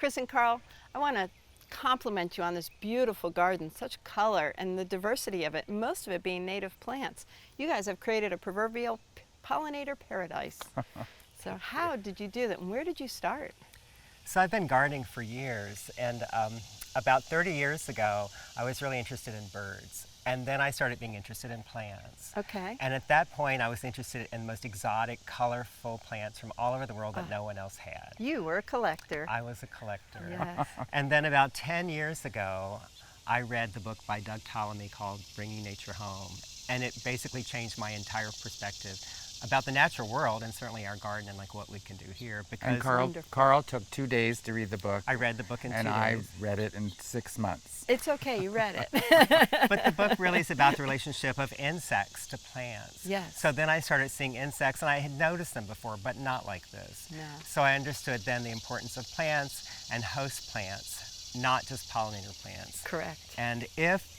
Chris and Carl, I want to compliment you on this beautiful garden, such color and the diversity of it, most of it being native plants. You guys have created a proverbial pollinator paradise. So how did you do that, and where did you start? So I've been gardening for years, and about 30 years ago, I was really interested in birds. And then I started being interested in plants. Okay. And at that point, I was interested in the most exotic, colorful plants from all over the world that no one else had. You were a collector. I was a collector. Yes. And then about 10 years ago, I read the book by Doug Ptolemy called Bringing Nature Home. And it basically changed my entire perspective about the natural world, and certainly our garden and like what we can do here. Because And Carl took 2 days to read the book. I read the book in 2 days. And I read it in 6 months. It's okay, you read it. But the book really is about the relationship of insects to plants. Yes. So then I started seeing insects, and I had noticed them before, but not like this. No. So I understood then the importance of plants and host plants, not just pollinator plants. Correct. And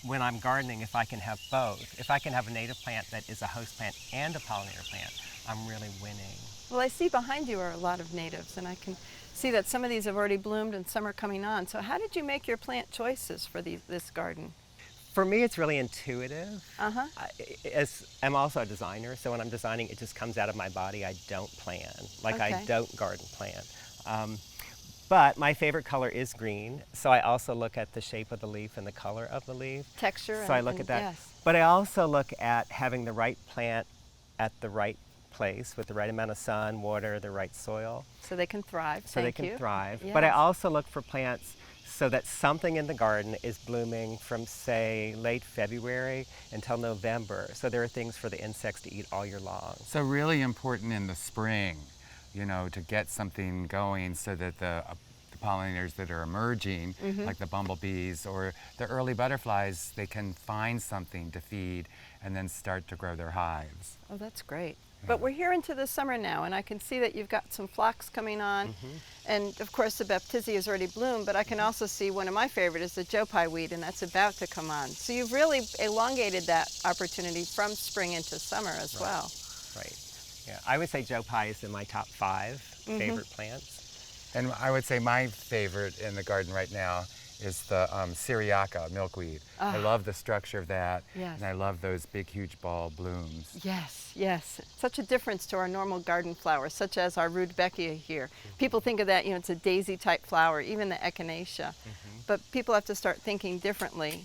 when I'm gardening, if I can have both, if I can have a native plant that is a host plant and a pollinator plant, I'm really winning. Well, I see behind you are a lot of natives, and I can see that some of these have already bloomed and some are coming on. So how did you make your plant choices for this garden? For me, it's really intuitive. Uh-huh. I'm also a designer, so when I'm designing, it just comes out of my body. I don't plan. Like, Okay. I don't garden plan. But my favorite color is green, so I also look at the shape of the leaf and the color of the leaf. Texture. So I look at that. Yes. But I also look at having the right plant at the right place with the right amount of sun, water, the right soil. So they can thrive. So they Thank you. can thrive. But I Yes. also look for plants so that something in the garden is blooming from, say, late February until November. So there are things for the insects to eat all year long. So really important in the spring, to get something going so that the pollinators that are emerging, like the bumblebees or the early butterflies, they can find something to feed and then start to grow their hives. Oh, that's great. But we're here into the summer now, and I can see that you've got some phlox coming on. And of course, the baptisia has already bloomed, but I can also see one of my favorite is the Joe Pye weed, and that's about to come on. So you've really elongated that opportunity from spring into summer as well. Right. Yeah. I would say Joe Pye is in my top 5 favorite plants. And I would say my favorite in the garden right now is the Syriaca milkweed. I love the structure of that, Yes. and I love those big, huge ball blooms. Yes, yes. Such a difference to our normal garden flowers, such as our Rudbeckia here. People think of that, it's a daisy type flower, even the echinacea. But people have to start thinking differently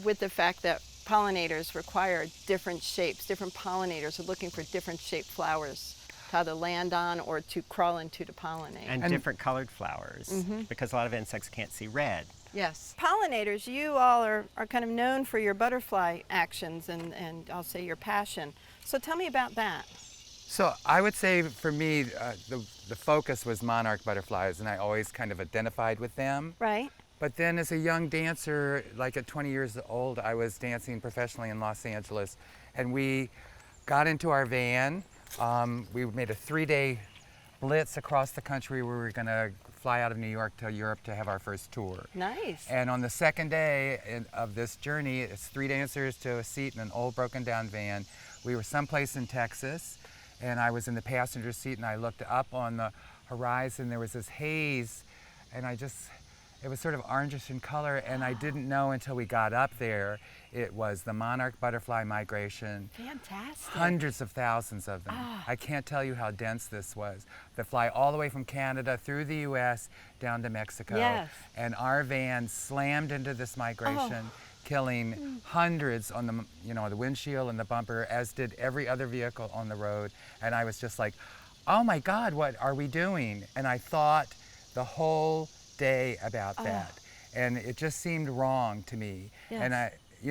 with the fact that pollinators require different shapes. Different pollinators are looking for different shaped flowers to either land on or to crawl into to pollinate. And different colored flowers, because a lot of insects can't see red. Yes. Pollinators, you all are kind of known for your butterfly actions and I'll say your passion. So tell me about that. So I would say for me, the focus was monarch butterflies, and I always kind of identified with them. Right. But then as a young dancer, like at 20 years old, I was dancing professionally in Los Angeles, and we got into our van. We made a 3-day blitz across the country where we were going to fly out of New York to Europe to have our first tour. Nice. And on the second day of this journey, it's 3 dancers to a seat in an old broken down van. We were someplace in Texas, and I was in the passenger seat, and I looked up on the horizon. There was this haze, and it was sort of orangish in color, and I didn't know until we got up there. It was the monarch butterfly migration. Fantastic. Hundreds of thousands of them. I can't tell you how dense this was. They fly all the way from Canada through the US down to Mexico. Yes. And our van slammed into this migration, killing hundreds on the windshield and the bumper, as did every other vehicle on the road. And I was just like, oh my God, what are we doing? And I thought the whole day about that. And it just seemed wrong to me. Yes. And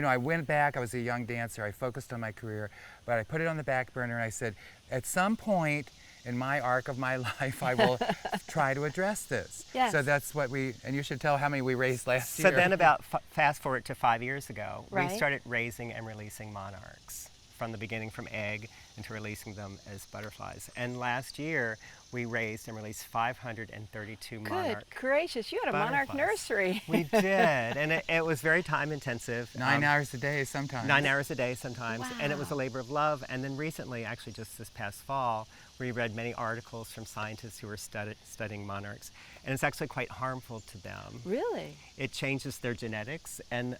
I went back, I was a young dancer, I focused on my career, but I put it on the back burner, and I said, at some point in my arc of my life, I will try to address this. Yes. So that's what and you should tell how many we raised last year. So then about, fast forward to 5 years ago, Right. we started raising and releasing monarchs from the beginning, from egg into releasing them as butterflies. And last year, we raised and released 532 Good monarch gracious, you had a monarch butterflies. nursery. We did, and it was very time intensive. 9 hours a day sometimes. 9 hours a day sometimes, and it was a Wow. labor of love. And then recently, actually just this past fall, we read many articles from scientists who were studying monarchs, and it's actually quite harmful to them. Really? It changes their genetics, and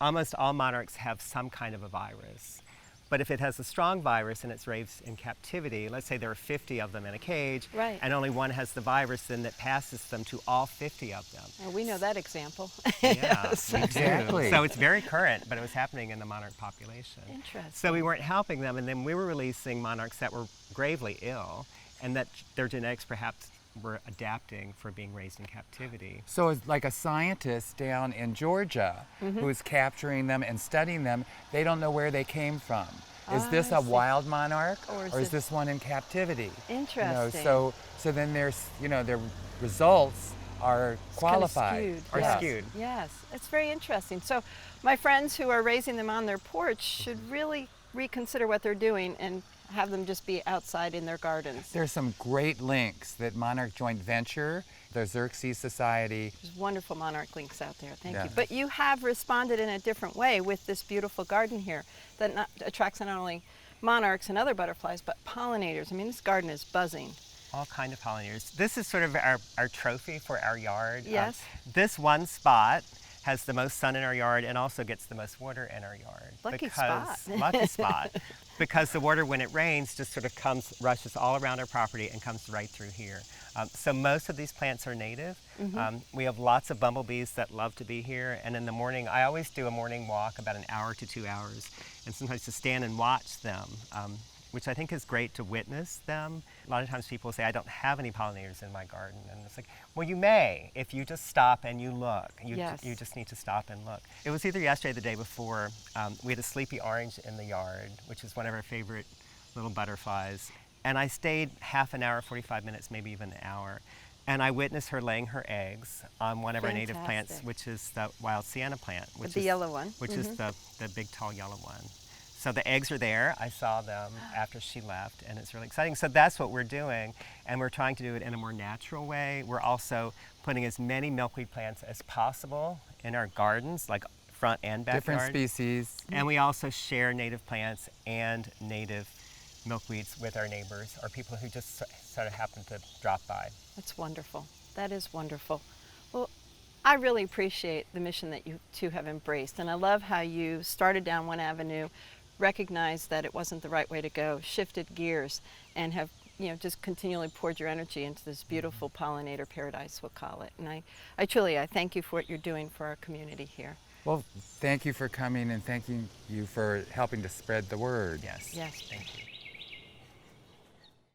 almost all monarchs have some kind of a virus. But if it has a strong virus and it's raised in captivity, let's say there are 50 of them in a cage, Right. and only one has the virus, then that passes them to all 50 of them. Well, we know that example. Yeah, Yes. we do. Exactly. So it's very current, but it was happening in the monarch population. Interesting. So we weren't helping them, and then we were releasing monarchs that were gravely ill, and that their genetics perhaps were adapting for being raised in captivity. So it's like a scientist down in Georgia who's capturing them and studying them. They don't know where they came from. Is this I a see. wild monarch Or is or is it- this one in captivity? Interesting. So then there's, their results are It's kinda qualified. skewed, Are yes. skewed. Yes, it's very interesting. So my friends who are raising them on their porch should really reconsider what they're doing and have them just be outside in their gardens. There's some great links that Monarch Joint Venture, the Xerxes Society. There's wonderful monarch links out there. Thank Yeah. you. But you have responded in a different way with this beautiful garden here that attracts not only monarchs and other butterflies, but pollinators. I mean, this garden is buzzing. All kind of pollinators. This is sort of our trophy for our yard. Yes. This one spot has the most sun in our yard and also gets the most water in our yard. Lucky because, spot. Lucky spot. Because the water, when it rains, just sort of rushes all around our property and comes right through here. So most of these plants are native. We have lots of bumblebees that love to be here. And in the morning, I always do a morning walk about an hour to 2 hours, and sometimes to stand and watch them, which I think is great to witness them. A lot of times people say, I don't have any pollinators in my garden. And it's like, well, you may if you just stop and you look. Yes. You just need to stop and look. It was either yesterday or the day before, we had a sleepy orange in the yard, which is one of our favorite little butterflies. And I stayed half an hour, 45 minutes, maybe even an hour. And I witnessed her laying her eggs on one of our native plants, Fantastic. which is the wild sienna plant. Which The is, yellow one. Which is the big, tall yellow one. So the eggs are there. I saw them after she left, and it's really exciting. So that's what we're doing, and we're trying to do it in a more natural way. We're also putting as many milkweed plants as possible in our gardens, like front and backyard. Different species. And we also share native plants and native milkweeds with our neighbors or people who just sort of happen to drop by. That's wonderful. That is wonderful. Well, I really appreciate the mission that you two have embraced, and I love how you started down one avenue, recognized that it wasn't the right way to go, shifted gears, and have just continually poured your energy into this beautiful pollinator paradise, we'll call it. And I truly thank you for what you're doing for our community here. Well, thank you for coming and thanking you for helping to spread the word. Yes. Yes. Thank you.